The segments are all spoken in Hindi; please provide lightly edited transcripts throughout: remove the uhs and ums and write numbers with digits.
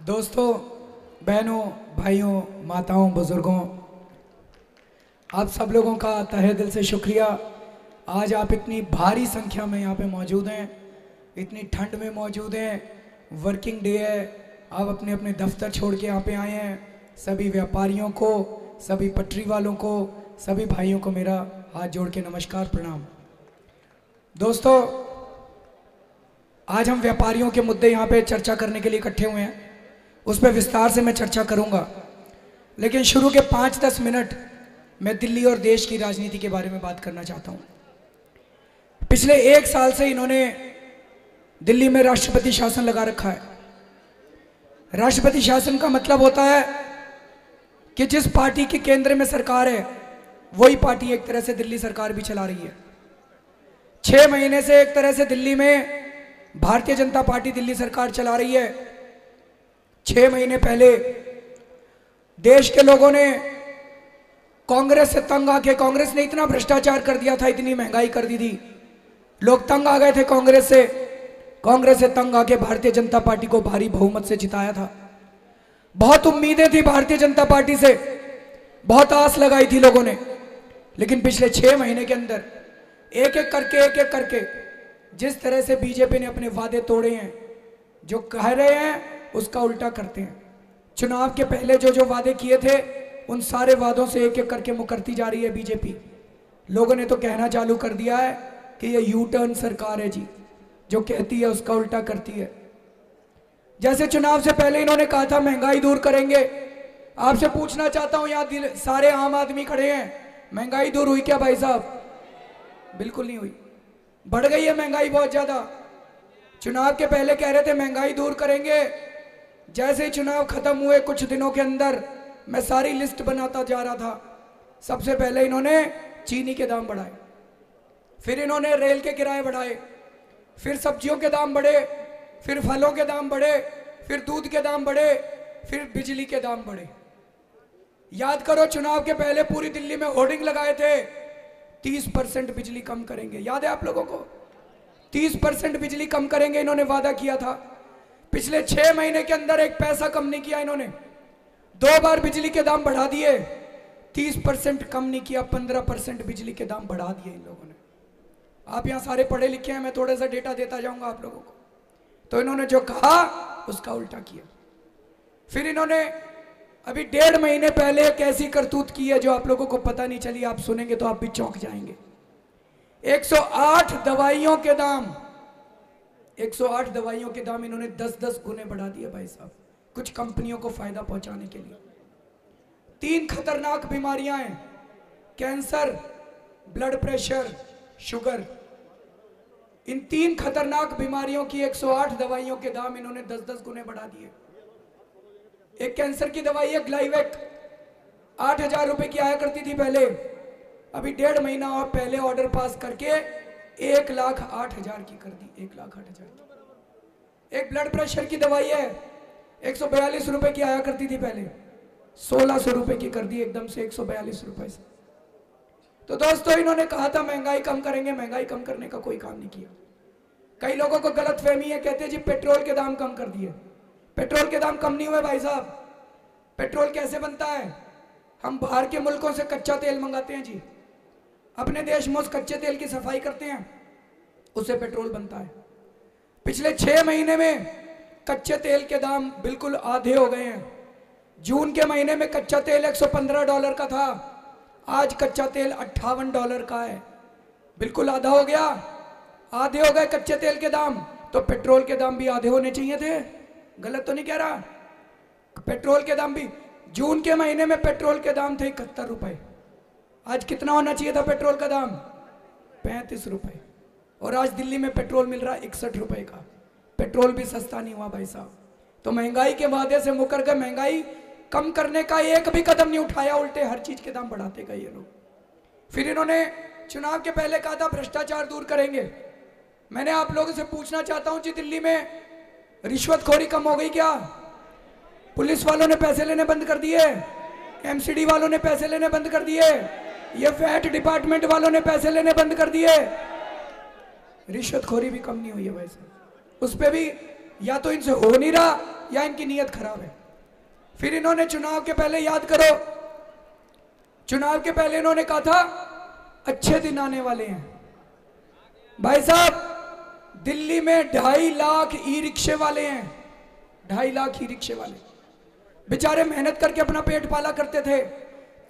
दोस्तों, बहनों, भाइयों, माताओं, बुजुर्गों, आप सब लोगों का तहे दिल से शुक्रिया। आज आप इतनी भारी संख्या में यहाँ पे मौजूद हैं, इतनी ठंड में मौजूद हैं, वर्किंग डे है, आप अपने अपने दफ्तर छोड़ के यहाँ पे आए हैं। सभी व्यापारियों को, सभी पटरी वालों को, सभी भाइयों को मेरा हाथ जोड़ के नमस्कार, प्रणाम। दोस्तों, आज हम व्यापारियों के मुद्दे यहाँ पे चर्चा करने के लिए इकट्ठे हुए हैं, उस पर विस्तार से मैं चर्चा करूँगा। लेकिन शुरू के 5-10 मिनट मैं दिल्ली और देश की राजनीति के बारे में बात करना चाहता हूँ। पिछले 1 साल से इन्होंने दिल्ली में राष्ट्रपति शासन लगा रखा है। राष्ट्रपति शासन का मतलब होता है कि जिस पार्टी के केंद्र में सरकार है वही पार्टी एक तरह से दिल्ली सरकार भी चला रही है। 6 महीने से एक तरह से दिल्ली में भारतीय जनता पार्टी दिल्ली सरकार चला रही है। 6 महीने पहले देश के लोगों ने कांग्रेस से तंग आके, कांग्रेस ने इतना भ्रष्टाचार कर दिया था, इतनी महंगाई कर दी थी, लोग तंग आ गए थे कांग्रेस से। कांग्रेस से तंग आके भारतीय जनता पार्टी को भारी बहुमत से जिताया था। बहुत उम्मीदें थी भारतीय जनता पार्टी से, बहुत आस लगाई थी लोगों ने। लेकिन पिछले 6 महीने के अंदर एक एक करके जिस तरह से बीजेपी ने अपने वादे तोड़े हैं, जो कह रहे हैं उसका उल्टा करते हैं। चुनाव के पहले जो वादे किए थे उन सारे वादों से एक एक करके मुकरती जा रही है बीजेपी। लोगों ने तो कहना चालू कर दिया है कि ये यू टर्न सरकार है जी, जो कहती है उसका उल्टा करती है। जैसे चुनाव से पहले इन्होंने कहा था महंगाई दूर करेंगे। आपसे पूछना चाहता हूं, यहाँ सारे आम आदमी खड़े हैं, महंगाई दूर हुई क्या भाई साहब? बिल्कुल नहीं हुई, बढ़ गई है महंगाई बहुत ज्यादा। चुनाव के पहले कह रहे थे महंगाई दूर करेंगे, जैसे ही चुनाव खत्म हुए कुछ दिनों के अंदर मैं सारी लिस्ट बनाता जा रहा था। सबसे पहले इन्होंने चीनी के दाम बढ़ाए, फिर इन्होंने रेल के किराए बढ़ाए, फिर सब्जियों के दाम बढ़े, फिर फलों के दाम बढ़े, फिर दूध के दाम बढ़े, फिर बिजली के दाम बढ़े। याद करो, चुनाव के पहले पूरी दिल्ली में होर्डिंग लगाए थे 30% बिजली कम करेंगे। याद है आप लोगों को? 30% बिजली कम करेंगे इन्होंने वादा किया था। पिछले 6 महीने के अंदर एक पैसा कम नहीं किया इन्होंने। 2 बार बिजली के दाम बढ़ा दिए, 30% कम नहीं किया, 15% बिजली के दाम बढ़ा दिए इन लोगों ने। आप यहाँ सारे पढ़े लिखे हैं, मैं थोड़ा सा डेटा देता जाऊंगा आप लोगों को। तो इन्होंने जो कहा उसका उल्टा किया। फिर इन्होंने अभी 1.5 महीने पहले एक ऐसी करतूत की है जो आप लोगों को पता नहीं चली, आप सुनेंगे तो आप भी चौंक जाएंगे। 108 दवाइयों के दाम, 108 दवाइयों के दाम इन्होंने 10-10 गुने बढ़ा दिए भाई साहब, कुछ कंपनियों को फायदा पहुंचाने के लिए। 3 खतरनाक बीमारियां हैं, कैंसर, ब्लड प्रेशर, शुगर। इन 3 खतरनाक बीमारियों की 108 दवाइयों के दाम इन्होंने 10-10 गुने बढ़ा दिए। एक कैंसर की दवाई है ग्लाइवेक, 8,000 रुपए की आया करती थी पहले, अभी 1.5 महीना और पहले ऑर्डर पास करके 1,08,000 की कर दी, 1,08,000 की। एक ब्लड प्रेशर की दवाई है, 142 रुपए की आया करती थी पहले, 1,600 रुपए की कर दी एकदम से 142 रुपए से। तो दोस्तों, इन्होंने कहा था महंगाई कम करेंगे, महंगाई कम करने का कोई काम नहीं किया। कई लोगों को गलतफहमी है, कहते हैं जी पेट्रोल के दाम कम कर दिए। पेट्रोल के दाम कम नहीं हुए भाई साहब। पेट्रोल कैसे बनता है? हम बाहर के मुल्कों से कच्चा तेल मंगाते हैं जी, अपने देश में उस कच्चे तेल की सफाई करते हैं, उससे पेट्रोल बनता है। पिछले 6 महीने में कच्चे तेल के दाम बिल्कुल आधे हो गए हैं। जून के महीने में कच्चा तेल $115 का था, आज कच्चा तेल $58 का है, बिल्कुल आधा हो गया। आधे हो गए कच्चे तेल के दाम, तो पेट्रोल के दाम भी आधे होने चाहिए थे। गलत तो नहीं कह रहा? पेट्रोल के दाम भी, जून के महीने में पेट्रोल के दाम थे 71 रुपए, आज कितना होना चाहिए था पेट्रोल का दाम? 35 रुपए। और आज दिल्ली में पेट्रोल मिल रहा है 61 रुपए का। पेट्रोल भी सस्ता नहीं हुआ भाई साहब। तो महंगाई के वादे से मुकर गए, महंगाई कम करने का एक भी कदम नहीं उठाया, उल्टे हर चीज के दाम बढ़ाते गए ये लोग। फिर इन्होंने चुनाव के पहले कहा था भ्रष्टाचार दूर करेंगे। मैंने आप लोगों से पूछना चाहता हूं जी, दिल्ली में रिश्वतखोरी कम हो गई क्या? पुलिस वालों ने पैसे लेने बंद कर दिए, एमसीडी वालों ने पैसे लेने बंद कर दिए, ये वैट डिपार्टमेंट वालों ने पैसे लेने बंद कर दिए। रिश्वतखोरी भी कम नहीं हुई है भाई साहब। उस पर भी या तो इनसे हो नहीं रहा या इनकी नीयत खराब है। फिर इन्होंने चुनाव के पहले, याद करो, चुनाव के पहले इन्होंने कहा था अच्छे दिन आने वाले हैं। भाई साहब, दिल्ली में 2.5 लाख ई रिक्शे वाले हैं, 2.5 लाख ई रिक्शे वाले, बेचारे मेहनत करके अपना पेट पाला करते थे।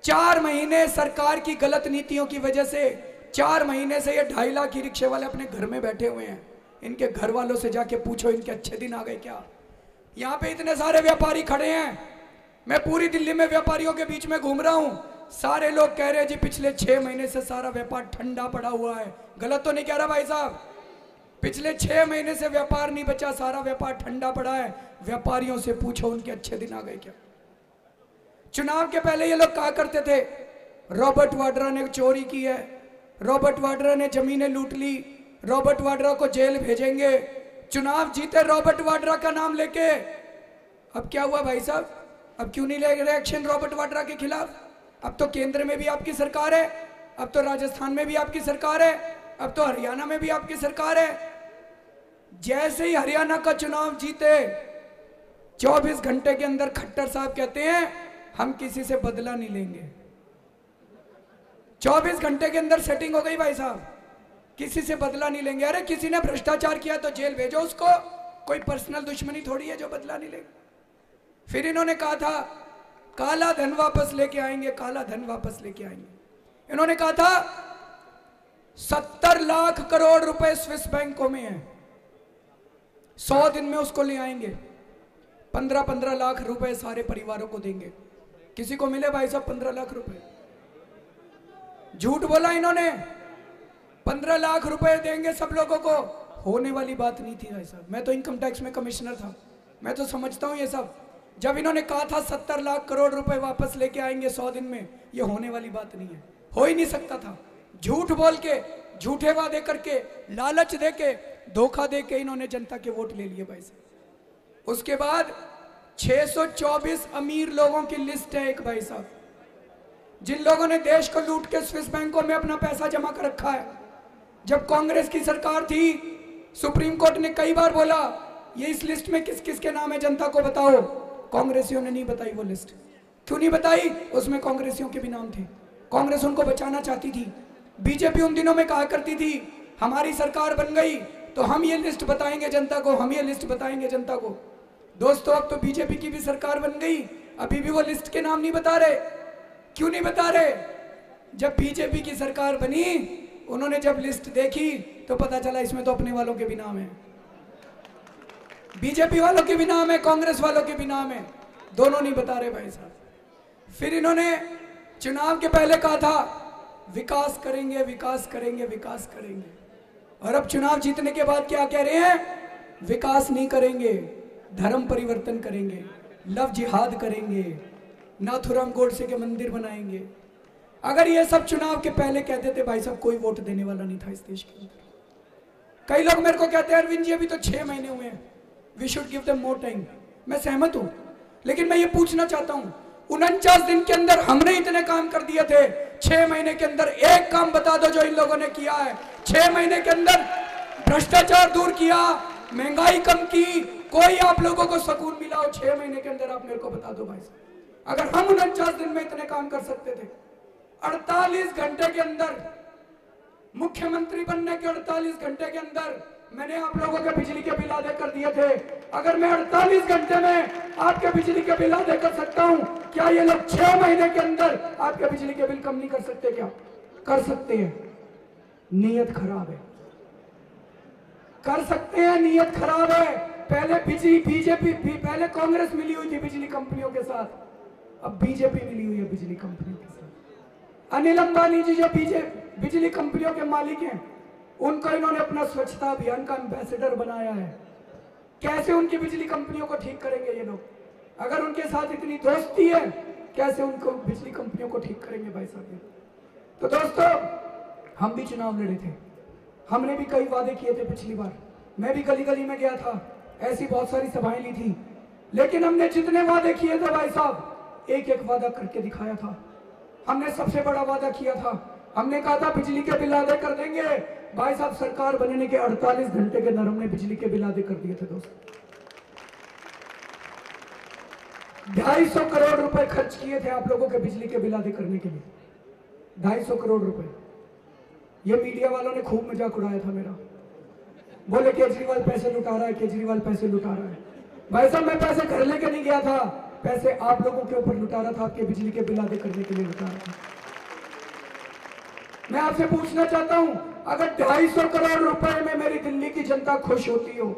4 महीने सरकार की गलत नीतियों की वजह से 4 महीने से ये 2.5 लाख ई रिक्शे वाले अपने घर में बैठे हुए हैं। इनके घर वालों से जाके पूछो इनके अच्छे दिन आ गए क्या? यहाँ पे इतने सारे व्यापारी खड़े हैं, मैं पूरी दिल्ली में व्यापारियों के बीच में घूम रहा हूँ, सारे लोग कह रहे हैं जी पिछले 6 महीने से सारा व्यापार ठंडा पड़ा हुआ है। गलत तो नहीं कह रहा भाई साहब? पिछले 6 महीने से व्यापार नहीं बचा, सारा व्यापार ठंडा पड़ा है। व्यापारियों से पूछो उनके अच्छे दिन आ गए क्या? चुनाव के पहले ये लोग कहा करते थे रॉबर्ट वाड्रा ने चोरी की है, रॉबर्ट वाड्रा ने जमीनें लूट ली, रॉबर्ट वाड्रा को जेल भेजेंगे। चुनाव जीते रॉबर्ट वाड्रा का नाम लेके, अब क्या हुआ भाई साहब? अब क्यों नहीं ले रहे एक्शन रॉबर्ट वाड्रा के खिलाफ? अब तो केंद्र में भी आपकी सरकार है, अब तो राजस्थान में भी आपकी सरकार है, अब तो हरियाणा में भी आपकी सरकार है। जैसे ही हरियाणा का चुनाव जीते 24 घंटे के अंदर खट्टर साहब कहते हैं हम किसी से बदला नहीं लेंगे। 24 घंटे के अंदर सेटिंग हो गई भाई साहब, किसी से बदला नहीं लेंगे। अरे किसी ने भ्रष्टाचार किया तो जेल भेजो उसको, कोई पर्सनल दुश्मनी थोड़ी है जो बदला नहीं लेंगे। फिर इन्होंने कहा था काला धन वापस लेके आएंगे, काला धन वापस लेके आएंगे। इन्होंने कहा था 70 लाख करोड़ रुपए स्विस बैंकों में है, 100 दिन में उसको ले आएंगे, 15-15 लाख रुपए सारे परिवारों को देंगे। किसी को मिले भाई साहब 15 लाख रुपए? झूठ बोला इन्होंने, 15 लाख रुपए देंगे सब लोगों को। होने वाली बात नहीं थी भाई साहब। मैं तो इनकम टैक्स में कमिश्नर था, मैं तो समझता हूं ये सब। जब इन्होंने कहा था 70 लाख करोड़ रुपए वापस लेके आएंगे 100 दिन में, ये होने वाली बात नहीं है, हो ही नहीं सकता था। झूठ बोल के, झूठे वादे करके, लालच देके, धोखा देके इन्होंने जनता के वोट ले लिए भाई साहब। उसके बाद 624 अमीर लोगों की लिस्ट है एक भाई साहब, जिन लोगों ने देश को लूट के स्विस बैंकों में अपना पैसा जमा कर रखा है। जब कांग्रेस की सरकार थी, सुप्रीम कोर्ट ने कई बार बोला ये इस लिस्ट में किस किस के नाम है जनता को बताओ। कांग्रेसियों ने नहीं बताई वो लिस्ट। क्यों नहीं बताई? उसमें कांग्रेसियों के भी नाम थे, कांग्रेस उनको बचाना चाहती थी। बीजेपी उन दिनों में कहा करती थी हमारी सरकार बन गई तो हम ये लिस्ट बताएंगे जनता को, हम ये लिस्ट बताएंगे जनता को। दोस्तों अब तो बीजेपी की भी सरकार बन गई, अभी भी वो लिस्ट के नाम नहीं बता रहे। क्यों नहीं बता रहे? जब बीजेपी की सरकार बनी, उन्होंने जब लिस्ट देखी तो पता चला इसमें तो अपने वालों के भी नाम है, बीजेपी वालों के भी नाम है, कांग्रेस वालों के भी नाम है, दोनों नहीं बता रहे भाई साहब। फिर इन्होंने चुनाव के पहले कहा था विकास करेंगे, विकास करेंगे, विकास करेंगे, और अब चुनाव जीतने के बाद क्या कह रहे हैं? विकास नहीं करेंगे, धर्म परिवर्तन करेंगे, लव जिहाद करेंगे, नाथुराम गोडसे के मंदिर बनाएंगे। अगर ये सब चुनाव के पहले कहते थे भाई साहब, कोई वोट देने वाला नहीं था इस देश के अंदर। कई लोग मेरे को कहते हैं अरविंद जी अभी तो 6 महीने हुए हैं, we should give them more time. मैं सहमत हूं, लेकिन मैं ये पूछना चाहता हूं 49 दिन के अंदर हमने इतने काम कर दिए थे, 6 महीने के अंदर एक काम बता दो जो इन लोगों ने किया है। 6 महीने के अंदर भ्रष्टाचार दूर किया, महंगाई कम की, कोई आप लोगों को सुकून मिला हो 6 महीने के अंदर? आप मेरे को बता दो भाई साहब। अगर हम 49 दिन में इतने काम कर सकते थे, 48 घंटे के अंदर, मुख्यमंत्री बनने के 48 घंटे के अंदर मैंने आप लोगों के बिजली के बिल आधे कर दिए थे। अगर मैं 48 घंटे में आपके बिजली के बिल आधे कर सकता हूं, क्या ये लोग 6 महीने के अंदर आपके बिजली के बिल कम नहीं कर सकते? क्या कर सकते हैं? नीयत खराब है। कर सकते हैं, नीयत खराब है। पहले बीजेपी, पहले कांग्रेस मिली हुई थी बिजली कंपनियों के साथ, अब बीजेपी मिली हुई है बिजली कंपनियों के साथ। अनिल अंबानी जी जो बिजली कंपनियों के मालिक हैं, उनको इन्होंने अपना स्वच्छता अभियान का एम्बेसडर बनाया है। कैसे उनकी बिजली कंपनियों को ठीक करेंगे ये लोग? अगर उनके साथ इतनी दोस्ती है, कैसे उनको बिजली कंपनियों को ठीक करेंगे भाई साहब? तो दोस्तों हम भी चुनाव लड़े थे, हमने भी कई वादे किए थे। पिछली बार मैं भी गली गली में गया था, ऐसी बहुत सारी सभाएं ली थी, लेकिन हमने जितने वादे किए थे भाई साहब, एक एक वादा करके दिखाया था। हमने सबसे बड़ा वादा किया था, हमने कहा था बिजली के बिल आधे कर देंगे। भाई साहब सरकार बनने के 48 घंटे के अंदर हमने बिजली के बिल आधे कर दिए थे दोस्तों। 250 करोड़ रुपए खर्च किए थे आप लोगों के बिजली के बिल आदि करने के लिए। 250 करोड़ रुपए। ये मीडिया वालों ने खूब मजाक उड़ाया था मेरा, बोले केजरीवाल पैसे लुटा रहा है, केजरीवाल पैसे लुटा रहा है। भाई साहब, मैं पैसे घर लेके नहीं गया था, पैसे आप लोगों के ऊपर लुटा रहा था, आपके बिजली के बिल आदि करने के लिए लुटा रहा था। मैं आपसे पूछना चाहता हूं, अगर 250 करोड़ रुपए में मेरी दिल्ली की जनता खुश होती हो,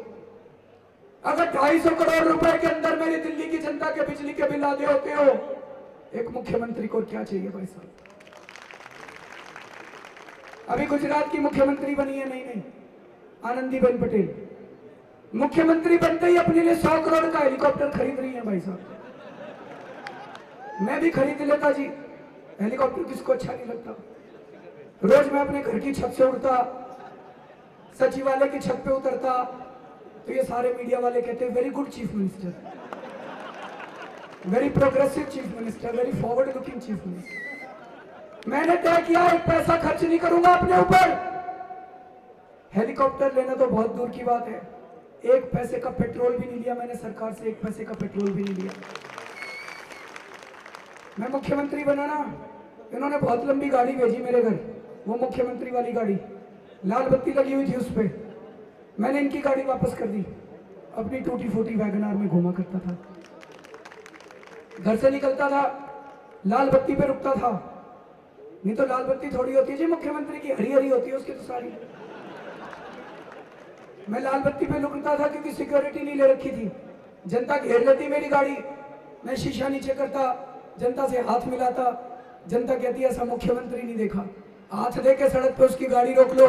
अगर 250 करोड़ रुपए के अंदर मेरी दिल्ली की जनता के बिजली के बिल आदि होते हो, एक मुख्यमंत्री को क्या चाहिए भाई साहब? अभी गुजरात की मुख्यमंत्री बनी है, नहीं आनंदीबेन पटेल, मुख्यमंत्री बनते ही अपने लिए 100 करोड़ का हेलीकॉप्टर खरीद रही है भाई साहब। मैं भी खरीद लेता जी, हेलीकॉप्टर किसको अच्छा नहीं लगता। रोज मैं अपने घर की छत से उड़ता, सचिवालय की छत पे उतरता, तो ये सारे मीडिया वाले कहते हैं very good chief minister, very progressive chief minister, very forward looking chief minister. मैंने तय किया एक पैसा खर्च नहीं करूंगा अपने ऊपर। हेलीकॉप्टर लेना तो बहुत दूर की बात है, एक पैसे का पेट्रोल भी नहीं लिया मैंने सरकार से, एक पैसे का पेट्रोल भी नहीं लिया। मैं मुख्यमंत्री बना ना, इन्होंने बहुत लंबी गाड़ी भेजी मेरे घर, वो मुख्यमंत्री वाली गाड़ी, लाल बत्ती लगी हुई थी उस पर। मैंने इनकी गाड़ी वापस कर दी, अपनी टूटी फूटी वैगनार में घूमा करता था, घर से निकलता था लाल बत्ती पे रुकता था। नहीं तो लाल बत्ती थोड़ी होती है जी मुख्यमंत्री की, हरी हरी होती है उसकी तो सारी। मैं लाल बत्ती पे रुकता था क्योंकि सिक्योरिटी नहीं ले रखी थी, जनता घेर लेती मेरी गाड़ी, मैं शीशा नीचे करता, जनता से हाथ मिलाता, जनता कहती है ऐसा मुख्यमंत्री नहीं देखा। हाथ दे के सड़क पे उसकी गाड़ी रोक लो,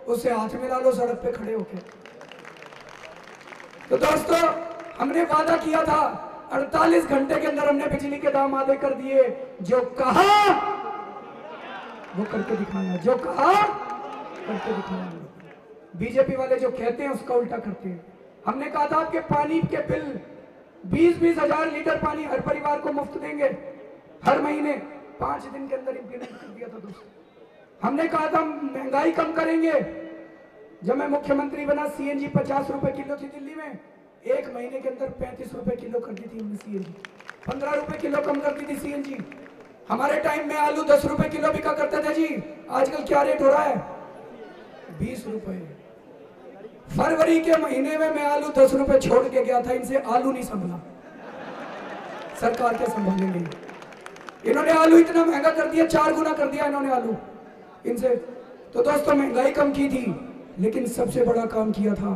उससे हाथ मिला लो सड़क पे खड़े होके। तो दोस्तों, हमने वादा किया था 48 घंटे के अंदर हमने बिजली के दाम आधे कर दिए, जो कहा वो करके दिखाया, जो कहा करके दिखाया। बीजेपी वाले जो कहते हैं उसका उल्टा करते हैं। हमने कहा था आपके पानी के बिल 20-20 हजार लीटर पानी हर परिवार को मुफ्त देंगे हर महीने, 5 दिन के अंदर इंप्लीमेंट कर दिया था दोस्तों। हमने कहा था महंगाई कम करेंगे। जब मैं मुख्यमंत्री बना, सीएनजी 50 रुपए किलो थी दिल्ली में, एक महीने के अंदर 35 रुपए किलो कर दी थी हमने सीएनजी, 15 रुपए किलो कम कर दी थी सीएनजी। हमारे टाइम में आलू 10 रुपए किलो बिका करते थे जी, आजकल क्या रेट हो रहा है? 20 रुपए। फरवरी के महीने में मैं आलू 10 रुपए छोड़ के गया था, इनसे आलू नहीं संभला, सरकार क्या संभालेंगे? इन्होंने आलू इतना महंगा कर दिया, 4 गुना कर दिया इन्होंने आलू इनसे। तो दोस्तों, महंगाई कम की थी, लेकिन सबसे बड़ा काम किया था,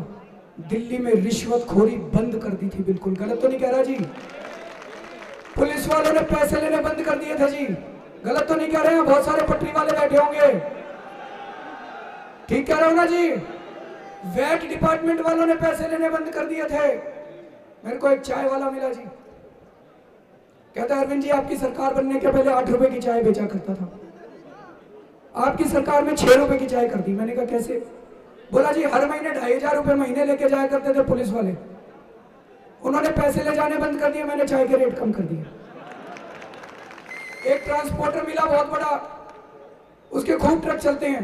दिल्ली में रिश्वतखोरी बंद कर दी थी। बिल्कुल गलत तो नहीं कह रहा जी? पुलिस वालों ने पैसे लेने बंद कर दिए थे जी, गलत तो नहीं कह रहे हैं? बहुत सारे पटरी वाले बैठे होंगे, ठीक कह रहा हूं ना जी? वैट डिपार्टमेंट वालों ने पैसे लेने बंद कर दिए थे। मेरे को एक चाय वाला मिला जी, कहता है अरविंद जी आपकी सरकार बनने के पहले 8 रुपए की चाय बेचा करता था, आपकी सरकार में 6 रुपए की चाय कर दी। मैंने कहा कैसे? बोला जी हर महीने 2500 रुपए महीने लेके जाया करते थे पुलिस वाले, उन्होंने पैसे ले जाने बंद कर दिए, मैंने चाय के रेट कम कर दिए। एक ट्रांसपोर्टर मिला बहुत बड़ा, उसके खूब ट्रक चलते हैं,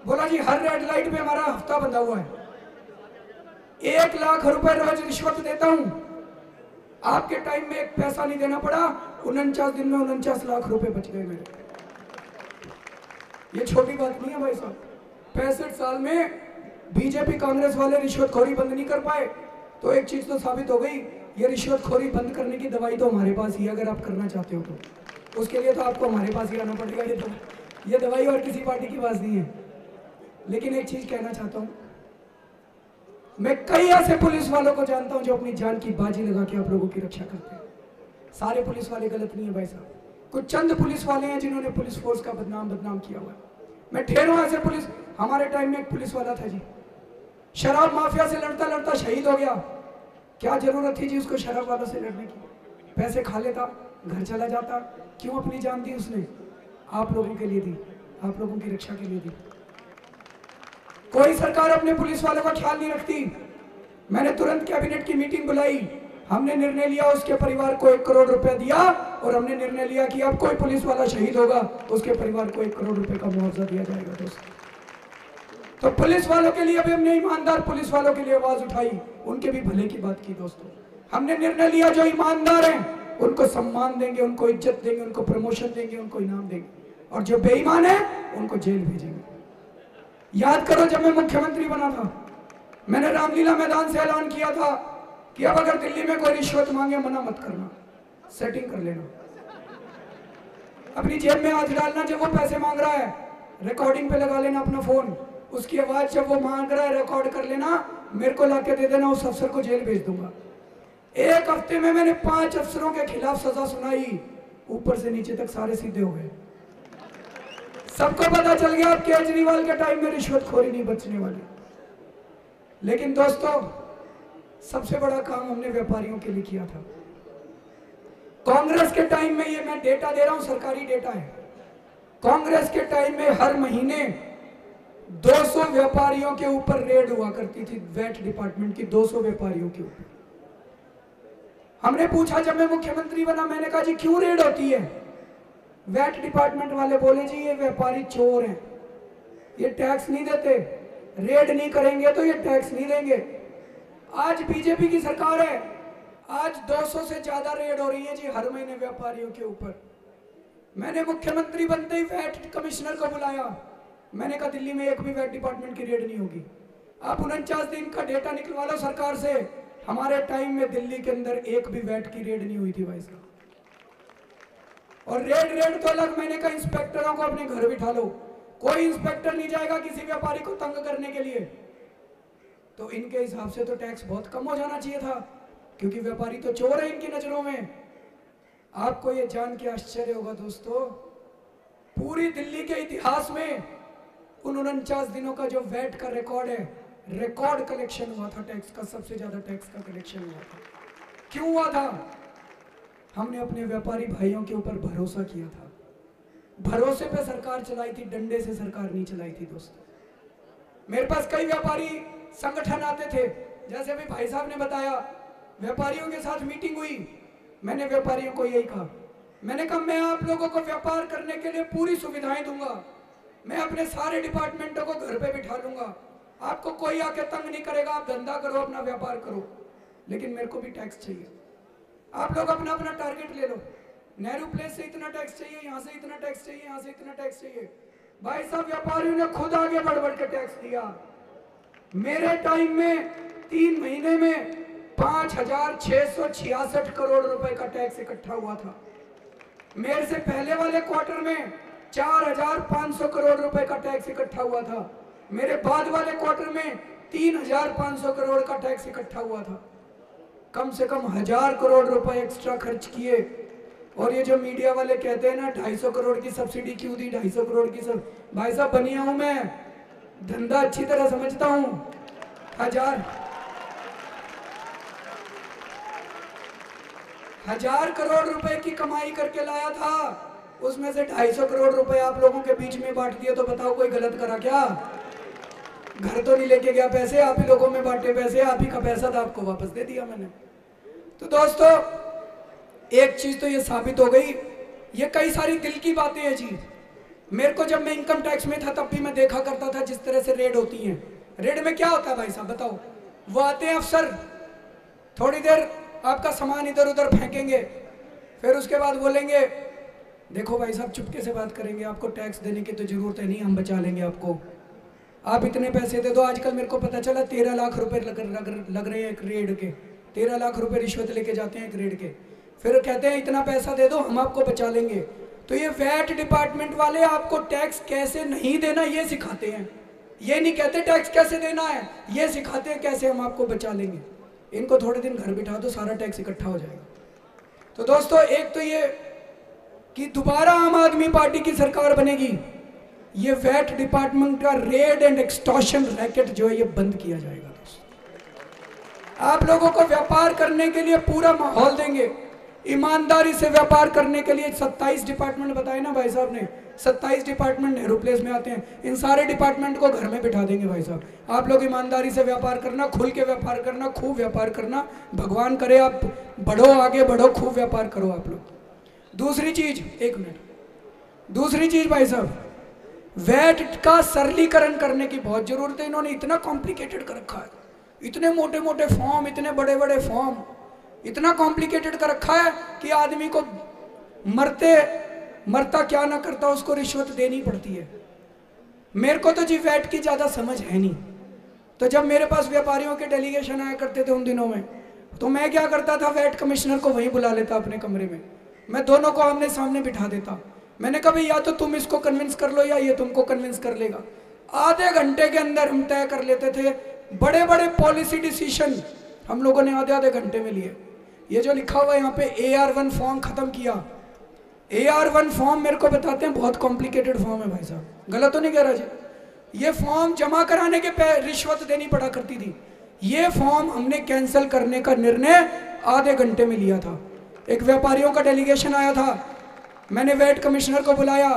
बोला जी हर रेड लाइट पे हमारा हफ्ता बंधा हुआ है, 1 लाख रुपए रोज रिश्वत देता हूं, आपके टाइम में एक पैसा नहीं देना पड़ा, 49 दिन में 49 लाख रुपए बच गए मेरे। ये छोटी बात नहीं है भाई साहब। 65 साल में बीजेपी कांग्रेस वाले रिश्वतखोरी बंद नहीं कर पाए, तो एक चीज तो साबित हो गई, ये रिश्वतखोरी बंद करने की दवाई तो हमारे पास ही है। अगर आप करना चाहते हो तो उसके लिए तो आपको हमारे पास ही आना पड़ेगा। ये दवाई और किसी पार्टी के पास नहीं है। लेकिन एक चीज कहना चाहता हूं, मैं कई ऐसे पुलिस वालों को जानता हूं जो अपनी जान की बाजी लगा के आप लोगों की रक्षा करते हैं। सारे पुलिस वाले गलत नहीं है भाई साहब, कुछ चंद पुलिस वाले हैं जिन्होंने पुलिस फोर्स का बदनाम किया हुआ है। मैं ठहरों ऐसे पुलिस, हमारे टाइम में एक पुलिस वाला था जी, शराब माफिया से लड़ता लड़ता शहीद हो गया। क्या जरूरत थी जी उसको शराब वालों से लड़ने की? पैसे खा लेता, घर चला जाता। क्यों अपनी जान दी उसने? आप लोगों के लिए दी, आप लोगों की रक्षा के लिए दी। कोई सरकार अपने पुलिस वालों का ख्याल नहीं रखती। मैंने तुरंत कैबिनेट की मीटिंग बुलाई, हमने निर्णय लिया उसके परिवार को 1 करोड़ रुपया दिया, और हमने निर्णय लिया कि अब कोई पुलिस वाला शहीद होगा उसके परिवार को 1 करोड़ रुपए का मुआवजा दिया जाएगा। दोस्तों, तो पुलिस वालों के लिए भी हमने ईमानदार पुलिस वालों के लिए आवाज उठाई, उनके भी भले की बात की। दोस्तों, हमने निर्णय लिया जो ईमानदार हैं उनको सम्मान देंगे, उनको इज्जत देंगे, उनको प्रमोशन देंगे, उनको इनाम देंगे, और जो बेईमान है उनको जेल भेजेंगे। याद करो, जब मैं मुख्यमंत्री बना था, मैंने रामलीला मैदान से ऐलान किया था कि अब अगर दिल्ली में कोई रिश्वत मांगे मना मत करना, सेटिंग कर लेना, अपनी जेब में हाथ डालना। जब वो पैसे मांग रहा है रिकॉर्डिंग पे लगा लेना अपना फोन, उसकी आवाज जब वो मांग रहा है रिकॉर्ड कर लेना, मेरे को लाके दे देना, उस अफसर को जेल भेज दूंगा। एक हफ्ते में मैंने 5 अफसरों के खिलाफ सजा सुनाई, ऊपर से नीचे तक सारे सीधे हो गए। सबको पता चल गया अब केजरीवाल के टाइम में रिश्वतखोरी नहीं बचने वाली। लेकिन दोस्तों, सबसे बड़ा काम हमने व्यापारियों के लिए किया था। कांग्रेस के टाइम में, ये मैं डेटा दे रहा हूं, सरकारी डेटा है, कांग्रेस के टाइम में हर महीने 200 व्यापारियों के ऊपर रेड हुआ करती थी, वैट डिपार्टमेंट की 200 व्यापारियों के ऊपर। हमने पूछा जब मैं मुख्यमंत्री बना, मैंने कहा जी क्यों रेड होती है? वैट डिपार्टमेंट वाले बोले जी ये व्यापारी चोर हैं, ये टैक्स नहीं देते, रेड नहीं करेंगे तो ये टैक्स नहीं देंगे। आज बीजेपी की सरकार है, आज 200 से ज्यादा रेड हो रही है जी हर महीने व्यापारियों के ऊपर। मैंने मुख्यमंत्री बनते ही वैट कमिश्नर को बुलाया, मैंने कहा दिल्ली में एक भी वैट डिपार्टमेंट की रेड नहीं होगी, आप 49 दिन का डेटा निकलवा लो सरकार से। हमारे टाइम में दिल्ली के अंदर एक भी वैट की रेड नहीं हुई थी भाई साहब। और रेड तो अलग, मैंने कहा इंस्पेक्टरों को अपने घर बिठा लो, कोई इंस्पेक्टर नहीं जाएगा किसी व्यापारी को तंग करने के लिए। तो इनके हिसाब से तो टैक्स बहुत कम हो जाना चाहिए था, क्योंकि व्यापारी तो चोर है इनकी नजरों में। आपको ये जान के आश्चर्य होगा दोस्तों, पूरी दिल्ली के इतिहास में उन 49 दिनों का जो वैट का रिकॉर्ड है, रिकॉर्ड कलेक्शन हुआ था टैक्स का, सबसे ज्यादा टैक्स का कलेक्शन हुआ था। क्यों हुआ था? हमने अपने व्यापारी भाइयों के ऊपर भरोसा किया था। भरोसे पे सरकार चलाई थी, डंडे से सरकार नहीं चलाई थी दोस्तों। मेरे पास कई व्यापारी संगठन आते थे, जैसे भी भाई साहब ने बताया, व्यापारियों के साथ मीटिंग हुई, मैंने व्यापारियों को यही कहा, मैंने कहा मैं आप लोगों को व्यापार करने के लिए पूरी सुविधाएं दूंगा, मैं अपने सारे डिपार्टमेंटों को घर पे बिठा लूंगा, आपको कोई आके तंग नहीं करेगा, आप धंधा करो, अपना व्यापार करो, लेकिन मेरे को भी टैक्स चाहिए। आप लोग अपना अपना टारगेट ले लो, नेहरू प्लेस से इतना टैक्स चाहिए, यहाँ से इतना टैक्स चाहिए, यहाँ से इतना टैक्स चाहिए। भाई साहब व्यापारियों ने खुद आगे बढ़ बढ़ के टैक्स दिया। मेरे टाइम में 3 महीने में 5,666 करोड़ रुपए का टैक्स इकट्ठा हुआ था। मेरे से पहले वाले क्वार्टर में 4,500 करोड़ रुपए का टैक्स इकट्ठा हुआ था। मेरे बाद वाले क्वार्टर में 3,500 करोड़ का टैक्स इकट्ठा हुआ था। कम से कम 1,000 करोड़ रुपए एक्स्ट्रा खर्च किए। और ये जो मीडिया वाले कहते हैं ना 250 करोड़ की सब्सिडी क्यों दी, 250 करोड़ की सब, भाई साहब बनिया हूं मैं, धंधा अच्छी तरह समझता हूं। 1,000 करोड़ रुपए की कमाई करके लाया था, उसमें से 250 करोड़ रुपए आप लोगों के बीच में बांट दिए, तो बताओ कोई गलत करा क्या? घर तो नहीं लेके गया पैसे, आप ही लोगों में बांटे पैसे, आप ही का पैसा था, आपको वापस दे दिया मैंने। तो दोस्तों एक चीज तो ये साबित हो गई, ये कई सारी दिल की बातें हैं जी। मेरे को जब मैं इनकम टैक्स में था तब भी मैं देखा करता था जिस तरह से रेड होती है। रेड में क्या होता है भाई साहब बताओ? वो आते हैं अफसर, थोड़ी देर आपका सामान इधर उधर फेंकेंगे, फिर उसके बाद बोलेंगे देखो भाई साहब चुपके से बात करेंगे, आपको टैक्स देने की तो जरूरत है नहीं, हम बचा लेंगे आपको, आप इतने पैसे दे दो। आजकल मेरे को पता चला 13 लाख रुपए लग रहे हैं एक रेड के, 13 लाख रुपए रिश्वत लेके जाते हैं एक रेड के, फिर कहते हैं इतना पैसा दे दो हम आपको बचा लेंगे। तो ये वैट डिपार्टमेंट वाले आपको टैक्स कैसे नहीं देना ये सिखाते हैं, ये नहीं कहते टैक्स कैसे देना है, ये सिखाते हैं कैसे हम आपको बचा लेंगे। इनको थोड़े दिन घर बिठा दो, सारा टैक्स इकट्ठा हो जाएगा। तो दोस्तों एक तो ये कि दोबारा आम आदमी पार्टी की सरकार बनेगी, ये वैट डिपार्टमेंट का रेड एंड एक्सटॉर्शन रैकेट जो है ये बंद किया जाएगा। दोस्तों आप लोगों को व्यापार करने के लिए पूरा माहौल देंगे, ईमानदारी से व्यापार करने के लिए 27 डिपार्टमेंट बताए ना भाई साहब ने, 27 डिपार्टमेंट नेहरू प्लेस में आते हैं, इन सारे डिपार्टमेंट को घर में बिठा देंगे भाई साहब। आप लोग ईमानदारी से व्यापार करना, खुल के व्यापार करना, खूब व्यापार करना, भगवान करे आप बढ़ो, आगे बढ़ो, खूब व्यापार करो आप लोग। दूसरी चीज, एक मिनट, दूसरी चीज भाई साहब, वैट का सरलीकरण करने की बहुत जरूरत है। इन्होंने इतना कॉम्प्लिकेटेड कर रखा है, इतने मोटे मोटे फॉर्म, इतने बड़े बड़े फॉर्म, इतना कॉम्प्लिकेटेड कर रखा है कि आदमी को मरता क्या ना करता उसको रिश्वत देनी पड़ती है। मेरे को तो जी वैट की ज़्यादा समझ है नहीं, तो जब मेरे पास व्यापारियों के डेलीगेशन आया करते थे उन दिनों में, तो मैं क्या करता था, वैट कमिश्नर को वहीं बुला लेता अपने कमरे में, मैं दोनों को आमने सामने बिठा देता। मैंने कहा भाई या तो तुम इसको कन्विंस कर लो या ये तुमको कन्विंस कर लेगा। आधे घंटे के अंदर हम तय कर लेते थे। बड़े बड़े पॉलिसी डिसीजन हम लोगों ने आधे आधे घंटे में लिए। ये जो लिखा हुआ है यहाँ पे AR1 फॉर्म खत्म किया। AR1 फॉर्म मेरे को बताते हैं बहुत कॉम्प्लिकेटेड फॉर्म है भाई साहब, गलत तो नहीं कह रहा जी। ये फॉर्म जमा कराने के पे रिश्वत देनी पड़ा करती थी। ये फॉर्म हमने कैंसिल करने का निर्णय आधे घंटे में लिया था। एक व्यापारियों का डेलीगेशन आया था, मैंने वैट कमिश्नर को बुलाया,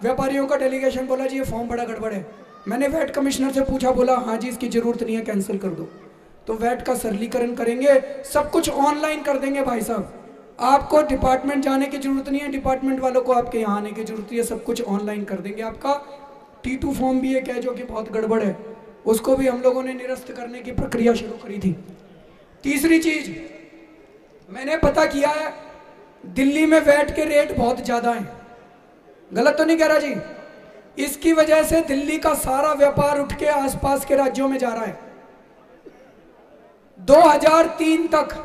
व्यापारियों का डेलीगेशन बोला जी ये फॉर्म बड़ा गड़बड़ है। मैंने वैट कमिश्नर से पूछा, बोला हाँ जी इसकी जरूरत नहीं है, कैंसिल कर दो। तो वैट का सरलीकरण करेंगे, सब कुछ ऑनलाइन कर देंगे भाई साहब। आपको डिपार्टमेंट जाने की जरूरत नहीं है, डिपार्टमेंट वालों को आपके यहाँ आने की जरूरत है, सब कुछ ऑनलाइन कर देंगे। आपका T2 फॉर्म भी एक है जो कि बहुत गड़बड़ है, उसको भी हम लोगों ने निरस्त करने की प्रक्रिया शुरू करी थी। तीसरी चीज मैंने पता किया है, दिल्ली में वैट के रेट बहुत ज्यादा हैं, गलत तो नहीं कह रहा जी। इसकी वजह से दिल्ली का सारा व्यापार उठ के आसपास के राज्यों में जा रहा है। 2003 तक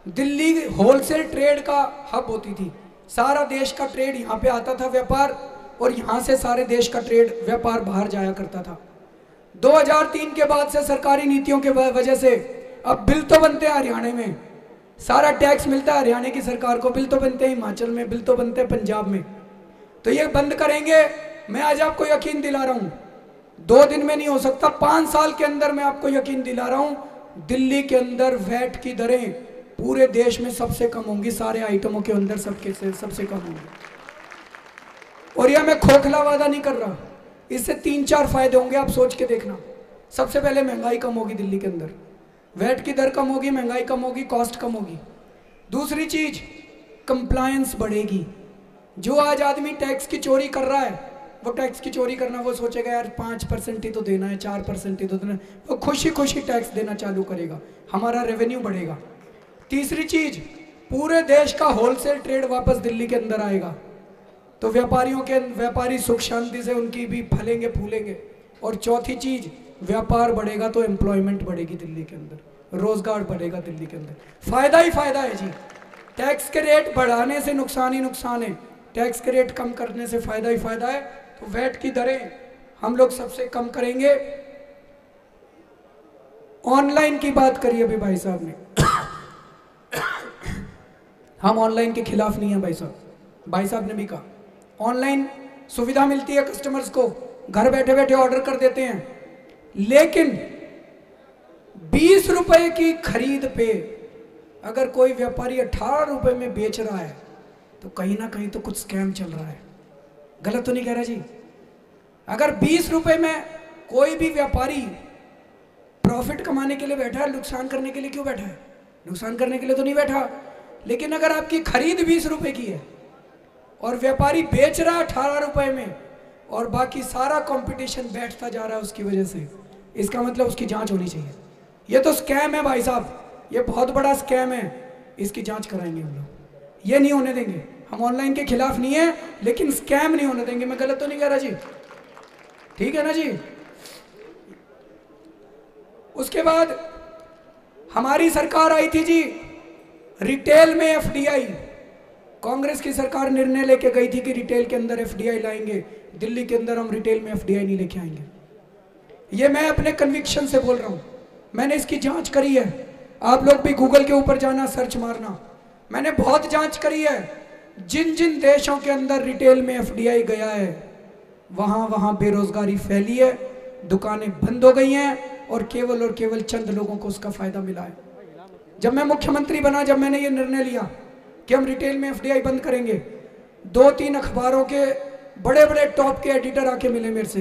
दिल्ली होलसेल ट्रेड का हब होती थी, सारा देश का ट्रेड यहाँ पे आता था व्यापार, और यहाँ से सारे देश का ट्रेड व्यापार बाहर जाया करता था। 2003 के बाद से सरकारी नीतियों के वजह से अब बिल तो बनते हैं हरियाणा में, सारा टैक्स मिलता है हरियाणा की सरकार को, बिल तो बनते हैं हिमाचल में, बिल तो बनते हैं पंजाब में, तो ये बंद करेंगे। मैं आज आपको यकीन दिला रहा हूँ, 2 दिन में नहीं हो सकता, 5 साल के अंदर मैं आपको यकीन दिला रहा हूँ, दिल्ली के अंदर वैट की दरें पूरे देश में सबसे कम होंगी, सारे आइटमों के अंदर सबसे कम होंगी। और यह मैं खोखला वादा नहीं कर रहा, इससे 3-4 फायदे होंगे, आप सोच के देखना। सबसे पहले महंगाई कम होगी दिल्ली के अंदर, वैट की दर कम होगी, महंगाई कम होगी, कॉस्ट कम होगी। दूसरी चीज कंप्लायंस बढ़ेगी। जो आज आदमी टैक्स की चोरी कर रहा है, वो टैक्स की चोरी करना वो सोचेगा यार 5% ही तो देना है, 4% ही तो देना है, वो खुशी खुशी टैक्स देना चालू करेगा, हमारा रेवेन्यू बढ़ेगा। तीसरी चीज पूरे देश का होलसेल ट्रेड वापस दिल्ली के अंदर आएगा, तो व्यापारी सुख शांति से उनकी भी फलेंगे फूलेंगे। और चौथी चीज व्यापार बढ़ेगा तो एम्प्लॉयमेंट बढ़ेगी दिल्ली के अंदर, रोजगार बढ़ेगा दिल्ली के अंदर। फायदा ही फायदा है जी। टैक्स के रेट बढ़ाने से नुकसान ही नुकसान है, टैक्स के रेट कम करने से फायदा ही फायदा है। तो वैट की दरें हम लोग सबसे कम करेंगे। ऑनलाइन की बात करी अभी भाई साहब ने, हम ऑनलाइन के खिलाफ नहीं है भाई साहब ने भी कहा ऑनलाइन सुविधा मिलती है कस्टमर्स को, घर बैठे बैठे ऑर्डर कर देते हैं, लेकिन 20 रुपए की खरीद पे अगर कोई व्यापारी 18 रुपए में बेच रहा है तो कहीं ना कहीं तो कुछ स्कैम चल रहा है, गलत तो नहीं कह रहा जी। अगर 20 रुपए में कोई भी व्यापारी प्रॉफिट कमाने के लिए बैठा है, नुकसान करने के लिए क्यों बैठा है? नुकसान करने के लिए तो नहीं बैठा। लेकिन अगर आपकी खरीद 20 रुपए की है और व्यापारी बेच रहा है 18 रुपए में, और बाकी सारा कंपटीशन बैठता जा रहा है उसकी वजह से, इसका मतलब उसकी जांच होनी चाहिए। ये तो स्कैम है भाई साहब, ये बहुत बड़ा स्कैम है, इसकी जांच कराएंगे हम लोग, ये नहीं होने देंगे। हम ऑनलाइन के खिलाफ नहीं है, लेकिन स्कैम नहीं होने देंगे। मैं गलत तो नहीं कह रहा जी, ठीक है ना जी। उसके बाद हमारी सरकार आई थी जी, रिटेल में FDI, कांग्रेस की सरकार निर्णय लेके गई थी कि रिटेल के अंदर FDI लाएंगे, दिल्ली के अंदर हम रिटेल में FDI नहीं लेके आएंगे। ये मैं अपने कन्विक्शन से बोल रहा हूं, मैंने इसकी जांच करी है। आप लोग भी गूगल के ऊपर जाना, सर्च मारना, मैंने बहुत जांच करी है। जिन जिन देशों के अंदर रिटेल में FDI गया है वहां वहां बेरोजगारी फैली है, दुकानें बंद हो गई हैं, और केवल चंद लोगों को उसका फायदा मिला है। जब मैं मुख्यमंत्री बना, जब मैंने ये निर्णय लिया कि हम रिटेल में FDI बंद करेंगे, 2-3 अखबारों के बड़े बड़े टॉप के एडिटर आके मिले मेरे से,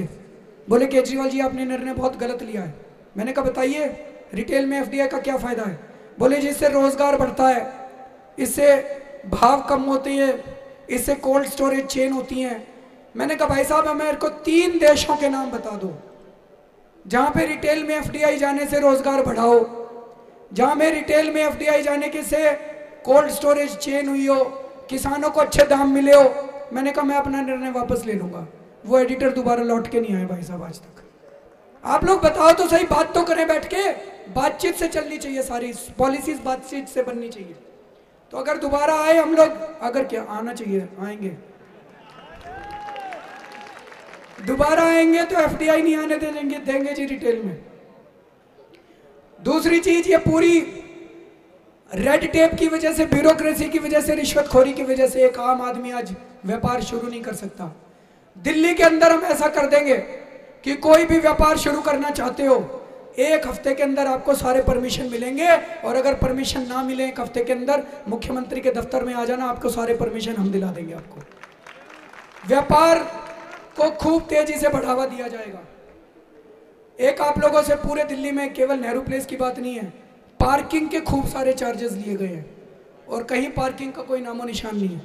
बोले केजरीवाल जी आपने निर्णय बहुत गलत लिया है। मैंने कहा बताइए रिटेल में FDI का क्या फायदा है? बोले जी इससे रोजगार बढ़ता है, इससे भाव कम होते हैं, इससे कोल्ड स्टोरेज चेन होती हैं। मैंने कहा भाई साहब मेरे को 3 देशों के नाम बता दो जहां पे रिटेल में FDI जाने से रोजगार बढ़ाओ, जहां में रिटेल में FDI जाने के से कोल्ड स्टोरेज चेन हुई हो, किसानों को अच्छे दाम मिले हो। मैंने कहा मैं अपना निर्णय वापस ले लूंगा। वो एडिटर दोबारा लौट के नहीं आए भाई साहब आज तक। आप लोग बताओ तो सही, बात तो करें बैठ के। बातचीत से चलनी चाहिए, सारी पॉलिसीज बातचीत से बननी चाहिए। तो अगर दोबारा आए हम लोग, अगर क्या आना चाहिए, आएंगे दोबारा आएंगे तो एफडीआई नहीं आने देंगे जी रिटेल में। दूसरी चीज, ये पूरी रेड टेप की वजह से, ब्यूरोक्रेसी की वजह से, रिश्वतखोरी की वजह से एक आम आदमी आज व्यापार शुरू नहीं कर सकता। दिल्ली के अंदर हम ऐसा कर देंगे कि कोई भी व्यापार शुरू करना चाहते हो, एक हफ्ते के अंदर आपको सारे परमिशन मिलेंगे, और अगर परमिशन ना मिले एक हफ्ते के अंदर, मुख्यमंत्री के दफ्तर में आ जाना, आपको सारे परमिशन हम दिला देंगे। आपको व्यापार को खूब तेजी से बढ़ावा दिया जाएगा। एक आप लोगों से पूरे दिल्ली में, केवल नेहरू प्लेस की बात नहीं है, पार्किंग के खूब सारे चार्जेस लिए गए हैं और कहीं पार्किंग का कोई नामो निशान नहीं है।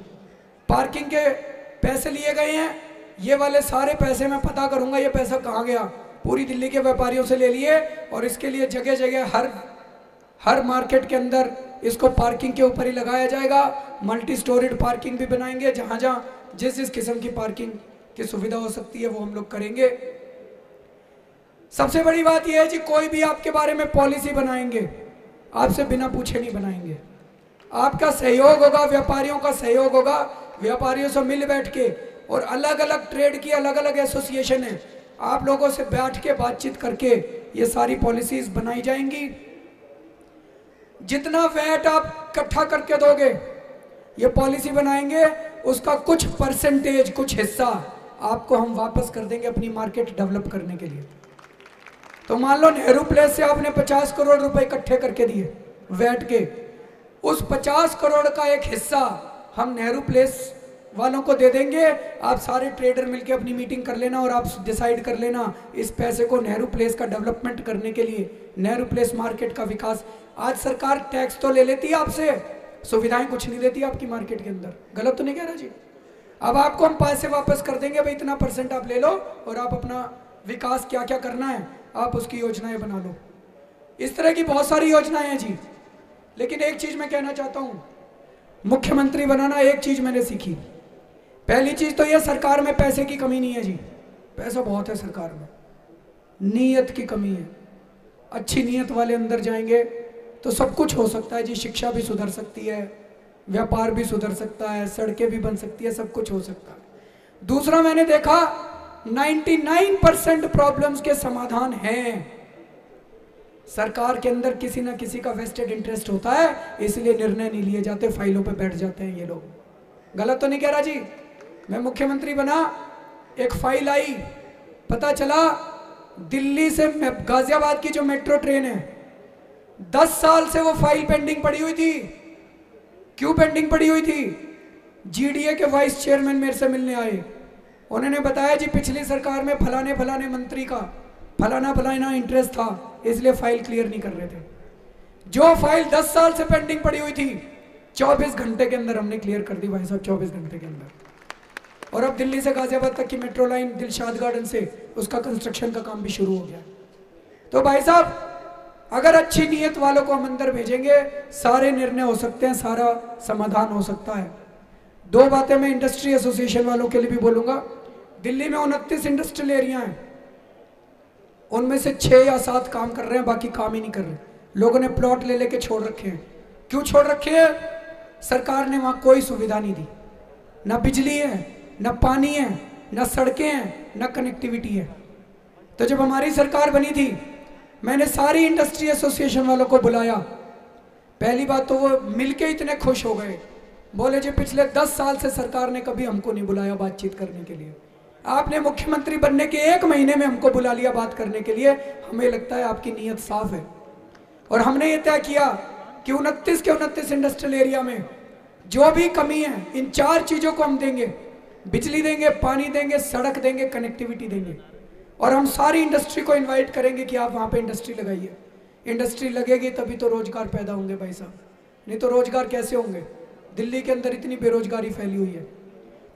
पार्किंग के पैसे लिए गए हैं, ये वाले सारे पैसे मैं पता करूंगा ये पैसा कहाँ गया। पूरी दिल्ली के व्यापारियों से ले लिए, और इसके लिए जगह जगह हर मार्केट के अंदर इसको पार्किंग के ऊपर ही लगाया जाएगा। मल्टी स्टोरीड पार्किंग भी बनाएंगे, जहाँ जहाँ जिस किस्म की पार्किंग की सुविधा हो सकती है वो हम लोग करेंगे। सबसे बड़ी बात यह है जी, कोई भी आपके बारे में पॉलिसी बनाएंगे, आपसे बिना पूछे नहीं बनाएंगे। आपका सहयोग होगा, व्यापारियों का सहयोग होगा, व्यापारियों से मिल बैठ के, और अलग अलग ट्रेड की अलग अलग एसोसिएशन है, आप लोगों से बैठ के बातचीत करके ये सारी पॉलिसीज बनाई जाएंगी। जितना वैट आप इकट्ठा करके दोगे, ये पॉलिसी बनाएंगे, उसका कुछ परसेंटेज, कुछ हिस्सा आपको हम वापस कर देंगे अपनी मार्केट डेवलप करने के लिए। तो मान लो नेहरू प्लेस से आपने 50 करोड़ रुपए इकट्ठे करके दिए वैट के, उस 50 करोड़ का एक हिस्सा हम नेहरू प्लेस वालों को दे देंगे। आप सारे ट्रेडर मिलकर अपनी मीटिंग कर लेना और आप डिसाइड कर लेना इस पैसे को नेहरू प्लेस का डेवलपमेंट करने के लिए, नेहरू प्लेस मार्केट का विकास। आज सरकार टैक्स तो ले लेती है आपसे, सुविधाएं कुछ नहीं देती आपकी मार्केट के अंदर। गलत तो नहीं कह रहा जी? अब आपको हम पैसे वापस कर देंगे, भाई इतना % आप ले लो और आप अपना विकास क्या क्या करना है आप उसकी योजनाएं बना लो। इस तरह की बहुत सारी योजनाएं हैं जी। लेकिन एक चीज मैं कहना चाहता हूं, मुख्यमंत्री बनाना एक चीज मैंने सीखी। पहली चीज तो यह, सरकार में पैसे की कमी नहीं है जी, पैसा बहुत है सरकार में, नीयत की कमी है। अच्छी नीयत वाले अंदर जाएंगे तो सब कुछ हो सकता है जी। शिक्षा भी सुधर सकती है, व्यापार भी सुधर सकता है, सड़कें भी बन सकती है, सब कुछ हो सकता है। दूसरा मैंने देखा 99% प्रॉब्लम्स के समाधान हैं। सरकार के अंदर किसी ना किसी का वेस्टेड इंटरेस्ट होता है, इसलिए निर्णय नहीं लिए जाते, फाइलों पे बैठ जाते हैं ये लोग। गलत तो नहीं कह रहा जी? मैं मुख्यमंत्री बना, एक फाइल आई, पता चला दिल्ली से गाजियाबाद की जो मेट्रो ट्रेन है, 10 साल से वो फाइल पेंडिंग पड़ी हुई थी। क्यों पेंडिंग पड़ी हुई थी? जीडीए के वाइस चेयरमैन मेरे से मिलने आए, उन्होंने बताया जी पिछली सरकार में फलाने फलाने मंत्री का फलाना फलाना इंटरेस्ट था, इसलिए फाइल क्लियर नहीं कर रहे थे। जो फाइल 10 साल से पेंडिंग पड़ी हुई थी, 24 घंटे के अंदर हमने क्लियर कर दी भाई साहब, 24 घंटे के अंदर। और अब दिल्ली से गाजियाबाद तक की मेट्रो लाइन दिलशाद गार्डन से उसका कंस्ट्रक्शन का काम भी शुरू हो गया। तो भाई साहब, अगर अच्छी नीयत वालों को हम अंदर भेजेंगे, सारे निर्णय हो सकते हैं, सारा समाधान हो सकता है। 2 बातें मैं इंडस्ट्री एसोसिएशन वालों के लिए भी बोलूंगा। दिल्ली में 29 इंडस्ट्रियल एरिया हैं, उनमें से 6 या 7 काम कर रहे हैं, बाकी काम ही नहीं कर रहे। लोगों ने प्लॉट ले लेके छोड़ रखे हैं। क्यों छोड़ रखे हैं? सरकार ने वहां कोई सुविधा नहीं दी, ना बिजली है, ना पानी है, ना सड़कें हैं, ना कनेक्टिविटी है। तो जब हमारी सरकार बनी थी, मैंने सारी इंडस्ट्री एसोसिएशन वालों को बुलाया। पहली बात तो वो मिलके इतने खुश हो गए, बोले जी पिछले 10 साल से सरकार ने कभी हमको नहीं बुलाया बातचीत करने के लिए, आपने मुख्यमंत्री बनने के 1 महीने में हमको बुला लिया बात करने के लिए, हमें लगता है आपकी नीयत साफ है। और हमने ये तय किया कि 29 के 29 इंडस्ट्रियल एरिया में जो भी कमी है, इन 4 चीजों को हम देंगे, बिजली देंगे, पानी देंगे, सड़क देंगे, कनेक्टिविटी देंगे। और हम सारी इंडस्ट्री को इनवाइट करेंगे कि आप वहाँ पे इंडस्ट्री लगाइए। इंडस्ट्री लगेगी तभी तो रोजगार पैदा होंगे भाई साहब, नहीं तो रोजगार कैसे होंगे? दिल्ली के अंदर इतनी बेरोजगारी फैली हुई है।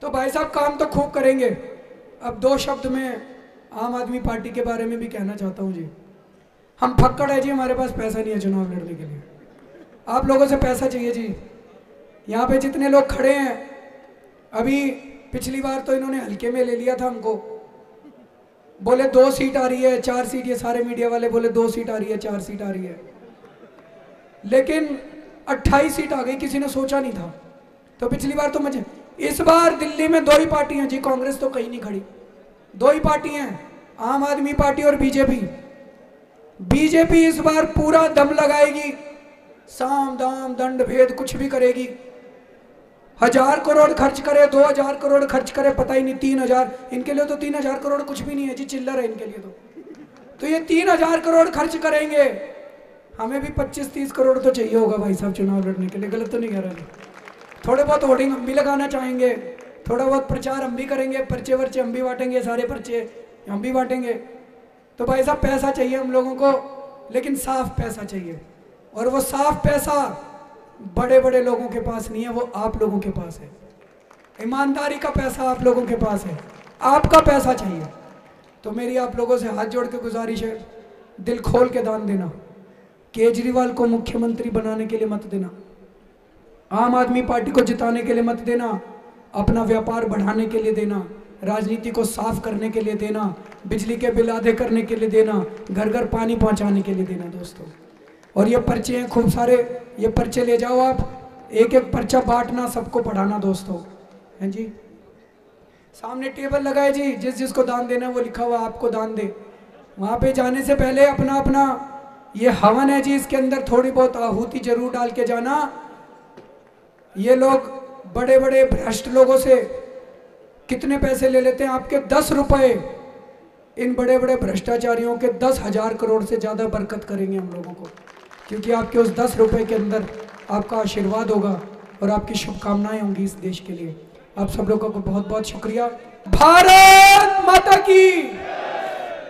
तो भाई साहब काम तो खूब करेंगे। अब 2 शब्द में आम आदमी पार्टी के बारे में भी कहना चाहता हूँ जी। हम फक्कड़ है जी, हमारे पास पैसा नहीं है चुनाव लड़ने के लिए। आप लोगों से पैसा चाहिए जी, यहाँ पे जितने लोग खड़े हैं, अभी पिछली बार तो इन्होंने हल्के में ले लिया था हमको, बोले 2 सीट आ रही है, 4 सीट, ये सारे मीडिया वाले बोले 2 सीट आ रही है, 4 सीट आ रही है, लेकिन 28 सीट आ गई, किसी ने सोचा नहीं था। तो पिछली बार तो मजे, इस बार दिल्ली में 2 ही पार्टी हैं जी, कांग्रेस तो कहीं नहीं खड़ी, 2 ही पार्टी हैं, आम आदमी पार्टी और बीजेपी। बीजेपी इस बार पूरा दम लगाएगी, साम दाम दंड भेद कुछ भी करेगी, 1000 करोड़ खर्च करे, 2000 करोड़ खर्च करे, पता ही नहीं, 3000, इनके लिए तो 3000 करोड़ कुछ भी नहीं है जी, चिल्लर है इनके लिए तो ये 3000 करोड़ खर्च करेंगे। हमें भी 25-30 करोड़ तो चाहिए होगा भाई साहब चुनाव लड़ने के लिए, गलत तो नहीं कह रहे, थोड़े बहुत होर्डिंग हम भी लगाना चाहेंगे, थोड़ा बहुत प्रचार हम भी करेंगे, पर्चे वर्चे हम भी बांटेंगे, सारे पर्चे हम भी बांटेंगे। तो भाई साहब पैसा चाहिए हम लोगों को, लेकिन साफ पैसा चाहिए, और वो साफ पैसा बड़े बड़े लोगों के पास नहीं है, वो आप लोगों के पास है। ईमानदारी का पैसा आप लोगों के पास है, आपका पैसा चाहिए। तो मेरी आप लोगों से हाथ जोड़ के गुजारिश है, दिल खोल के दान देना, केजरीवाल को मुख्यमंत्री बनाने के लिए मत देना, आम आदमी पार्टी को जिताने के लिए मत देना, अपना व्यापार बढ़ाने के लिए देना, राजनीति को साफ करने के लिए देना, बिजली के बिल आधे करने के लिए देना, घर घर पानी पहुंचाने के लिए देना दोस्तों। और ये पर्चे हैं खूब सारे, ये पर्चे ले जाओ आप, एक एक पर्चा बांटना, सबको पढ़ाना दोस्तों, हैं जी। सामने टेबल लगाए जी, जिस जिसको दान देना वो लिखा हुआ आपको दान दे। वहाँ पे जाने से पहले अपना अपना ये हवन है जी, इसके अंदर थोड़ी बहुत आहुति जरूर डाल के जाना। ये लोग बड़े बड़े भ्रष्ट लोगों से कितने पैसे ले लेते हैं, आपके 10 रुपए इन बड़े बड़े भ्रष्टाचारियों के 10,000 करोड़ से ज़्यादा बरकत करेंगे हम लोगों को, क्योंकि आपके उस 10 रुपए के अंदर आपका आशीर्वाद होगा और आपकी शुभकामनाएं होंगी इस देश के लिए। आप सब लोगों को बहुत बहुत शुक्रिया। भारत माता